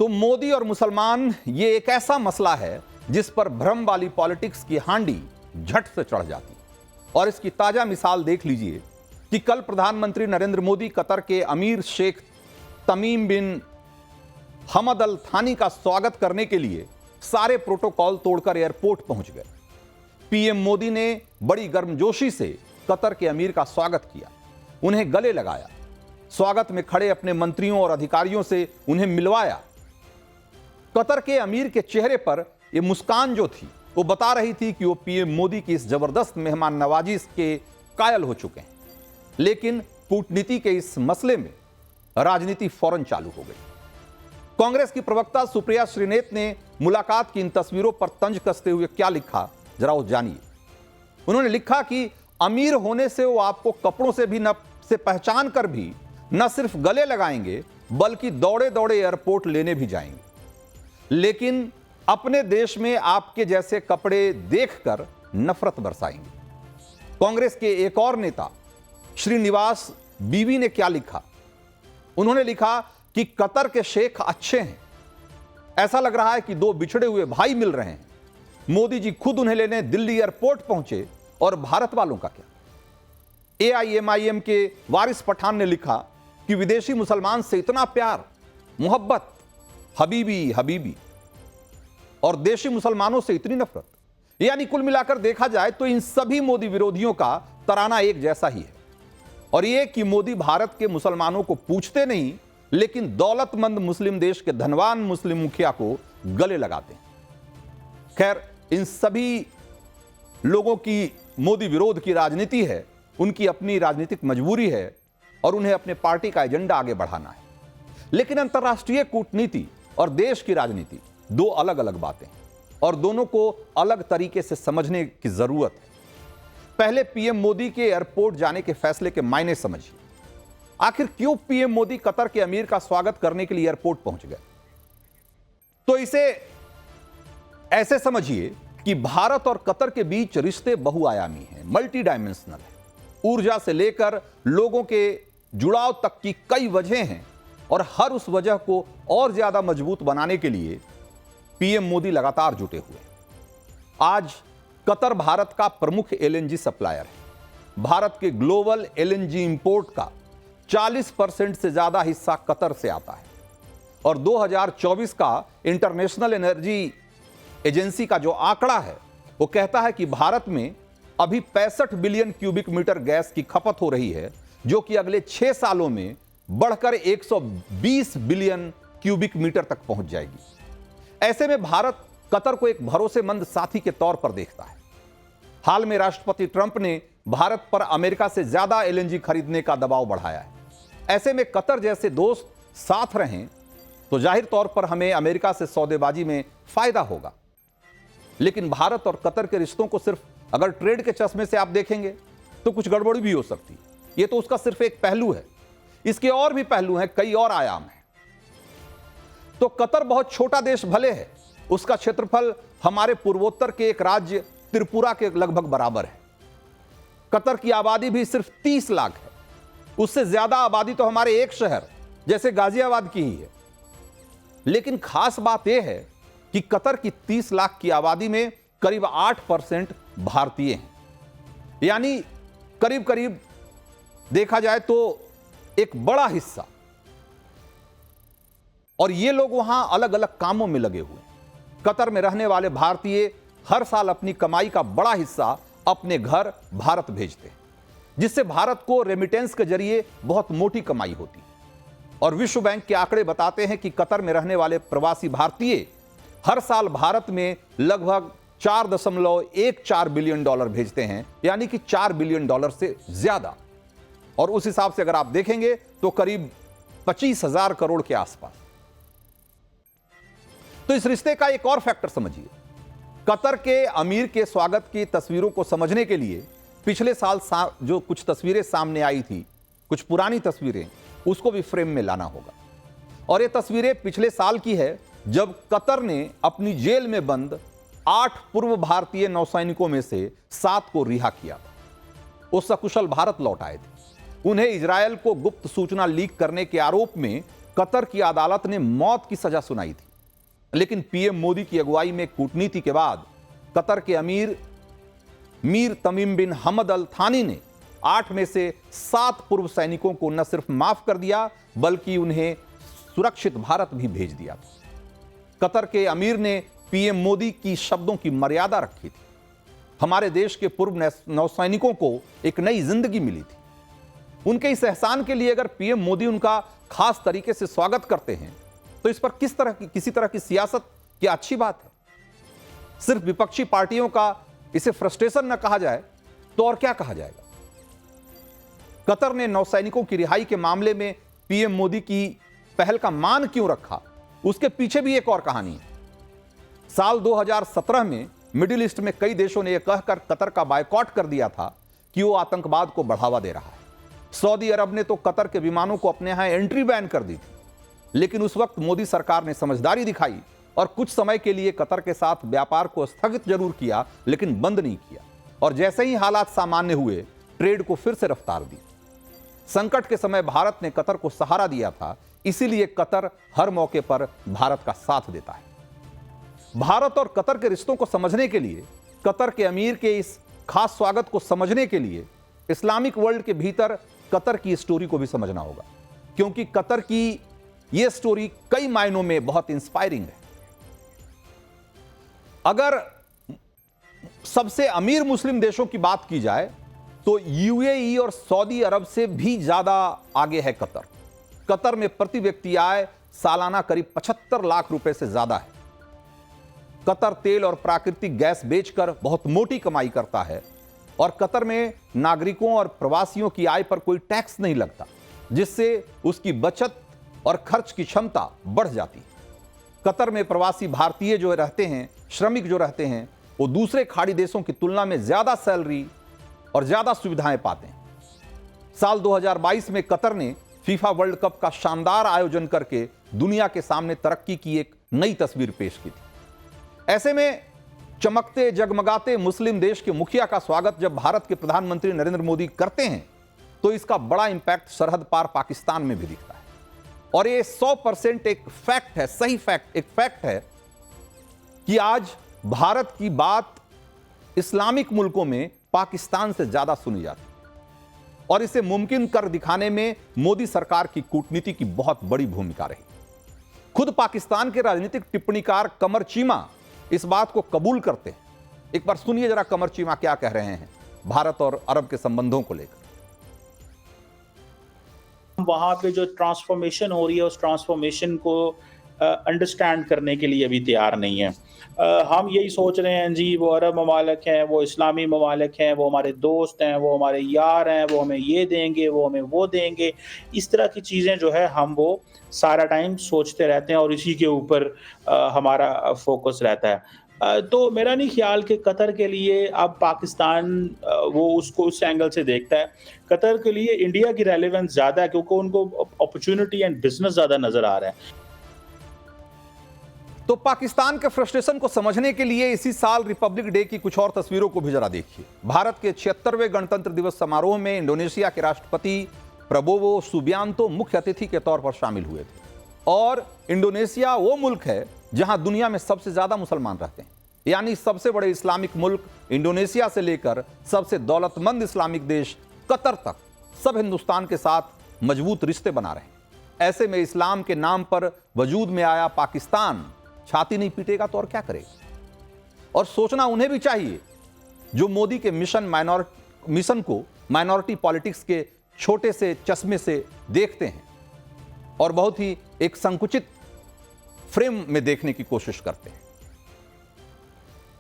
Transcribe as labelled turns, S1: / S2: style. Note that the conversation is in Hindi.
S1: तो मोदी और मुसलमान ये एक ऐसा मसला है जिस पर भ्रम वाली पॉलिटिक्स की हांडी झट से चढ़ जाती। और इसकी ताजा मिसाल देख लीजिए कि कल प्रधानमंत्री नरेंद्र मोदी कतर के अमीर शेख तमीम बिन हमद अल थानी का स्वागत करने के लिए सारे प्रोटोकॉल तोड़कर एयरपोर्ट पहुंच गए। पीएम मोदी ने बड़ी गर्मजोशी से कतर के अमीर का स्वागत किया, उन्हें गले लगाया, स्वागत में खड़े अपने मंत्रियों और अधिकारियों से उन्हें मिलवाया। कतर के अमीर के चेहरे पर यह मुस्कान जो थी वो बता रही थी कि वो पीएम मोदी की इस जबरदस्त मेहमान नवाजी के कायल हो चुके हैं। लेकिन कूटनीति के इस मसले में राजनीति फौरन चालू हो गई। कांग्रेस की प्रवक्ता सुप्रिया श्रीनेत ने मुलाकात की इन तस्वीरों पर तंज कसते हुए क्या लिखा, जरा वो जानिए। उन्होंने लिखा कि अमीर होने से वो आपको कपड़ों से भी न से पहचान कर भी न सिर्फ गले लगाएंगे बल्कि दौड़े दौड़े एयरपोर्ट लेने भी जाएंगे, लेकिन अपने देश में आपके जैसे कपड़े देखकर नफरत बरसाएंगे। कांग्रेस के एक और नेता श्रीनिवास बीवी ने क्या लिखा, उन्होंने लिखा कि कतर के शेख अच्छे हैं, ऐसा लग रहा है कि दो बिछड़े हुए भाई मिल रहे हैं। मोदी जी खुद उन्हें लेने दिल्ली एयरपोर्ट पहुंचे और भारत वालों का क्या। एआईएमआईएम के वारिस पठान ने लिखा कि विदेशी मुसलमान से इतना प्यार मोहब्बत, हबीबी हबीबी, और देशी मुसलमानों से इतनी नफरत। यानी कुल मिलाकर देखा जाए तो इन सभी मोदी विरोधियों का तराना एक जैसा ही है, और यह कि मोदी भारत के मुसलमानों को पूछते नहीं लेकिन दौलतमंद मुस्लिम देश के धनवान मुस्लिम मुखिया को गले लगाते हैं। खैर, इन सभी लोगों की मोदी विरोध की राजनीति है, उनकी अपनी राजनीतिक मजबूरी है और उन्हें अपने पार्टी का एजेंडा आगे बढ़ाना है। लेकिन अंतर्राष्ट्रीय कूटनीति और देश की राजनीति दो अलग अलग बातें हैं और दोनों को अलग तरीके से समझने की जरूरत है। पहले पीएम मोदी के एयरपोर्ट जाने के फैसले के मायने समझिए। आखिर क्यों पीएम मोदी कतर के अमीर का स्वागत करने के लिए एयरपोर्ट पहुंच गए? तो इसे ऐसे समझिए कि भारत और कतर के बीच रिश्ते बहुआयामी हैं, मल्टी डायमेंशनल है। ऊर्जा से लेकर लोगों के जुड़ाव तक की कई वजह हैं और हर उस वजह को और ज्यादा मजबूत बनाने के लिए पीएम मोदी लगातार जुटे हुए हैं। आज कतर भारत का प्रमुख एलएनजी सप्लायर है। भारत के ग्लोबल एलएनजी इंपोर्ट का 40% से ज्यादा हिस्सा कतर से आता है और 2024 का इंटरनेशनल एनर्जी एजेंसी का जो आंकड़ा है वो कहता है कि भारत में अभी 65 बिलियन क्यूबिक मीटर गैस की खपत हो रही है, जो कि अगले 6 सालों में बढ़कर 120 बिलियन क्यूबिक मीटर तक पहुंच जाएगी। ऐसे में भारत कतर को एक भरोसेमंद साथी के तौर पर देखता है। हाल में राष्ट्रपति ट्रंप ने भारत पर अमेरिका से ज्यादा एलएनजी खरीदने का दबाव बढ़ाया है। ऐसे में कतर जैसे दोस्त साथ रहें तो जाहिर तौर पर हमें अमेरिका से सौदेबाजी में फायदा होगा। लेकिन भारत और कतर के रिश्तों को सिर्फ अगर ट्रेड के चश्मे से आप देखेंगे तो कुछ गड़बड़ी भी हो सकती है। यह तो उसका सिर्फ एक पहलू है, इसके और भी पहलू हैं, कई और आयाम हैं। तो कतर बहुत छोटा देश भले है, उसका क्षेत्रफल हमारे पूर्वोत्तर के एक राज्य त्रिपुरा के लगभग बराबर है। कतर की आबादी भी सिर्फ 30 लाख है, उससे ज्यादा आबादी तो हमारे एक शहर जैसे गाजियाबाद की ही है। लेकिन खास बात यह है कि कतर की 30 लाख की आबादी में करीब 8% भारतीय हैं। यानी करीब करीब देखा जाए तो एक बड़ा हिस्सा, और ये लोग वहां अलग अलग कामों में लगे हुए हैं। कतर में रहने वाले भारतीय हर साल अपनी कमाई का बड़ा हिस्सा अपने घर भारत भेजते हैं, जिससे भारत को रेमिटेंस के जरिए बहुत मोटी कमाई होती है। और विश्व बैंक के आंकड़े बताते हैं कि कतर में रहने वाले प्रवासी भारतीय हर साल भारत में लगभग 4.14 बिलियन डॉलर भेजते हैं, यानी कि 4 बिलियन डॉलर से ज्यादा। और उस हिसाब से अगर आप देखेंगे तो करीब 25,000 करोड़ के आसपास। तो इस रिश्ते का एक और फैक्टर समझिए। कतर के अमीर के स्वागत की तस्वीरों को समझने के लिए पिछले साल जो कुछ तस्वीरें सामने आई थी, कुछ पुरानी तस्वीरें, उसको भी फ्रेम में लाना होगा। और ये तस्वीरें पिछले साल की है, जब कतर ने अपनी जेल में बंद 8 पूर्व भारतीय नौसैनिकों में से 7 को रिहा किया था। वो सकुशल भारत लौट आए थे। उन्हें इजरायल को गुप्त सूचना लीक करने के आरोप में कतर की अदालत ने मौत की सजा सुनाई थी, लेकिन पीएम मोदी की अगुवाई में कूटनीति के बाद कतर के अमीर मीर तमीम बिन हमद अल थानी ने 8 में से 7 पूर्व सैनिकों को न सिर्फ माफ कर दिया बल्कि उन्हें सुरक्षित भारत भी भेज दिया। कतर के अमीर ने पीएम मोदी की शब्दों की मर्यादा रखी थी। हमारे देश के पूर्व नौसैनिकों को एक नई जिंदगी मिली थी। उनके इस एहसान के लिए अगर पीएम मोदी उनका खास तरीके से स्वागत करते हैं तो इस पर किसी तरह की सियासत क्या अच्छी बात है? सिर्फ विपक्षी पार्टियों का इसे फ्रस्ट्रेशन न कहा जाए तो और क्या कहा जाएगा? कतर ने नौसैनिकों की रिहाई के मामले में पीएम मोदी की पहल का मान क्यों रखा, उसके पीछे भी एक और कहानी है। साल 2017 में मिडिल ईस्ट में कई देशों ने यह कहकर कतर का बायकॉट कर दिया था कि वो आतंकवाद को बढ़ावा दे रहा है। सऊदी अरब ने तो कतर के विमानों को अपने यहां एंट्री बैन कर दी थी, लेकिन उस वक्त मोदी सरकार ने समझदारी दिखाई और कुछ समय के लिए कतर के साथ व्यापार को स्थगित जरूर किया लेकिन बंद नहीं किया, और जैसे ही हालात सामान्य हुए ट्रेड को फिर से रफ्तार दी। संकट के समय भारत ने कतर को सहारा दिया था, इसीलिए कतर हर मौके पर भारत का साथ देता है। भारत और कतर के रिश्तों को समझने के लिए, कतर के अमीर के इस खास स्वागत को समझने के लिए इस्लामिक वर्ल्ड के भीतर कतर की स्टोरी को भी समझना होगा, क्योंकि कतर की यह स्टोरी कई मायनों में बहुत इंस्पायरिंग है। अगर सबसे अमीर मुस्लिम देशों की बात की जाए तो यूएई और सऊदी अरब से भी ज्यादा आगे है कतर। कतर में प्रति व्यक्ति आय सालाना करीब 75 लाख रुपए से ज्यादा है। कतर तेल और प्राकृतिक गैस बेचकर बहुत मोटी कमाई करता है और कतर में नागरिकों और प्रवासियों की आय पर कोई टैक्स नहीं लगता, जिससे उसकी बचत और खर्च की क्षमता बढ़ जाती है। कतर में प्रवासी भारतीय जो रहते हैं, श्रमिक जो रहते हैं, वो दूसरे खाड़ी देशों की तुलना में ज्यादा सैलरी और ज्यादा सुविधाएं पाते हैं। साल 2022 में कतर ने फीफा वर्ल्ड कप का शानदार आयोजन करके दुनिया के सामने तरक्की की एक नई तस्वीर पेश की थी। ऐसे में चमकते जगमगाते मुस्लिम देश के मुखिया का स्वागत जब भारत के प्रधानमंत्री नरेंद्र मोदी करते हैं तो इसका बड़ा इंपैक्ट सरहद पार पाकिस्तान में भी दिखता है। और ये 100% एक फैक्ट है, सही फैक्ट, एक फैक्ट है कि आज भारत की बात इस्लामिक मुल्कों में पाकिस्तान से ज्यादा सुनी जाती है, और इसे मुमकिन कर दिखाने में मोदी सरकार की कूटनीति की बहुत बड़ी भूमिका रही। खुद पाकिस्तान के राजनीतिक टिप्पणीकार कमर चीमा इस बात को कबूल करते हैं। एक बार सुनिए जरा कमर चीमा क्या कह रहे हैं भारत और अरब के संबंधों को लेकर।
S2: वहां पे जो ट्रांसफॉर्मेशन हो रही है उस ट्रांसफॉर्मेशन को अंडरस्टैंड करने के लिए अभी तैयार नहीं है। हम यही सोच रहे हैं जी वो अरब ममालिक हैं, वो इस्लामी ममालिक हैं, वो हमारे दोस्त हैं, वो हमारे यार हैं, वो हमें ये देंगे, वो हमें वो देंगे। इस तरह की चीज़ें जो है हम वो सारा टाइम सोचते रहते हैं और इसी के ऊपर हमारा फोकस रहता है। तो मेरा नहीं ख्याल कि कतर के लिए अब पाकिस्तान वो उसको उस एंगल से देखता है। कतर के लिए इंडिया की रेलेवेंस ज़्यादा है क्योंकि उनको अपॉर्चुनिटी एंड बिजनेस ज़्यादा नज़र आ रहा है।
S1: तो पाकिस्तान के फ्रस्ट्रेशन को समझने के लिए इसी साल रिपब्लिक डे की कुछ और तस्वीरों को भी जरा देखिए। भारत के 76वें गणतंत्र दिवस समारोह में इंडोनेशिया के राष्ट्रपति प्रबोवो सुबियांतो मुख्य अतिथि के तौर पर शामिल हुए थे। और इंडोनेशिया वो मुल्क है जहां दुनिया में सबसे ज्यादा मुसलमान रहते हैं, यानी सबसे बड़े इस्लामिक मुल्क इंडोनेशिया से लेकर सबसे दौलतमंद इस्लामिक देश कतर तक सब हिंदुस्तान के साथ मजबूत रिश्ते बना रहे हैं। ऐसे में इस्लाम के नाम पर वजूद में आया पाकिस्तान छाती नहीं पीटेगा तो और क्या करेगा? और सोचना उन्हें भी चाहिए जो मोदी के मिशन को माइनॉरिटी पॉलिटिक्स के छोटे से चश्मे से देखते हैं और बहुत ही एक संकुचित फ्रेम में देखने की कोशिश करते हैं।